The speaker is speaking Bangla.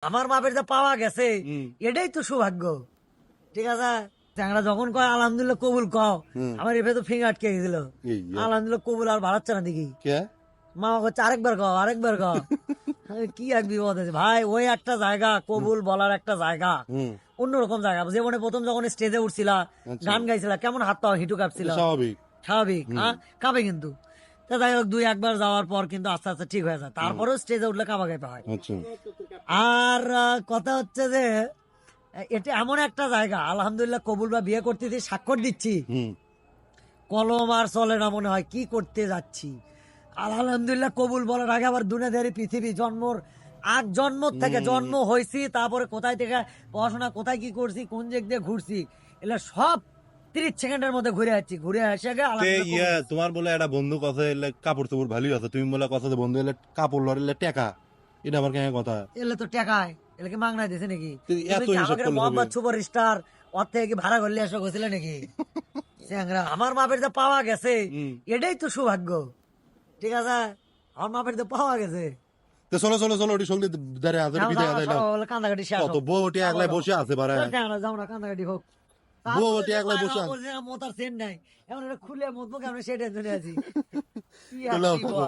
আমার বাপের যা পাওয়া গেছে হুম। এটাই তো সৌভাগ্য। ঠিক আছে, চ্যাংরা যখন কয় আলহামদুলিল্লাহ কবুল কও, হুম। আমার এভাবে তো ফিঙ্গার আটকে গেছিল। এই ইয়া। আলহামদুলিল্লাহ কবুল আর বাড়াচ্ছে না দেখি, কে? মা করছে আরেকবার কও আরেকবার কও। আমি কি এক বিপদ আছে ভাই, ওই একটা জায়গা কবুল বলার একটা জায়গা, হুম। অন্যরকম জায়গা। জীবনে প্রথম যখন স্টেজে উঠছিলা, আচ্ছা। গান গাইছিলা, কেমন হাত পা হিটু কাঁপছিল? এটা স্বাভাবিক। স্বাভাবিক, হ্যাঁ কাঁপে কিন্তু। তা যাই হোক, দুই একবার যাওয়ার পর কিন্তু আস্তে আস্তে ঠিক হয়ে যায়, তারপরেও স্টেজে উঠলে কাঁপা কাঁপা হয়। আচ্ছা। আর কথা হচ্ছে যে এটা এমন একটা জায়গা, আলহামদুলিল্লাহ কবুল বা বিয়ে করতেছি, স্বাক্ষর দিচ্ছি, হুম। কলম আর চলে না, মনে হয় কি করতে যাচ্ছি। আর আলহামদুলিল্লাহ কবুল বলার আগে আবার দুনিয়াদারি পৃথিবী জন্মর আগ জন্ম থেকে জন্ম হয়েছি, তারপরে কোথায় থেকে পড়াশোনা, কোথায় কি করছি, কোন দিক দিয়ে ঘুরছি, এগুলো সব 30 সেকেন্ডের মধ্যে ঘুরে যাচ্ছি, ঘুরে এসে গে তে আলহামদুলিল্লাহ ইয়া কবুল। তোমার বলে একটা বন্ধু কথা এলে কাপড় চোপড় ভালোই আছে, তুমি বলে কথা বন্ধু এলে কাপড় লড়লে টেকা, এটা আবার কেন কথা? এলে তো টাকায়, এলে কি মাগনায় দিছে নাকি? তো এত তুমি কি হিসাব আমাকে করলে হবে? মোহাম্মদ সুপার স্টার ওর থেকে কি ভাড়া করলে এসে গেছিলে নাকি? চ্যাংরা, আমার বাপের যা পাওয়া গেছে হুম। এটাই তো সৌভাগ্য। ঠিক আছে, আমার বাপের যা পাওয়া গেছে। তো চলো চলো চলো, ওটি সঙ্গে দাঁড়িয়ে হাজার বিদায় আদাইলাম। কান্দাকাটি শেষ কত হোক। বউ ওটি একলাই বসে আছে বারে। যাও না, কান্দাকাটি হোক। বউ তারপরে ওটি যে একলাই পায়রা বসে আছে। বলছে না, মোতার সেন নাই, এখন এটা খুলে মতবো কেমন, সেই টেনশনে আছি। কি আর তাহলে কি বল।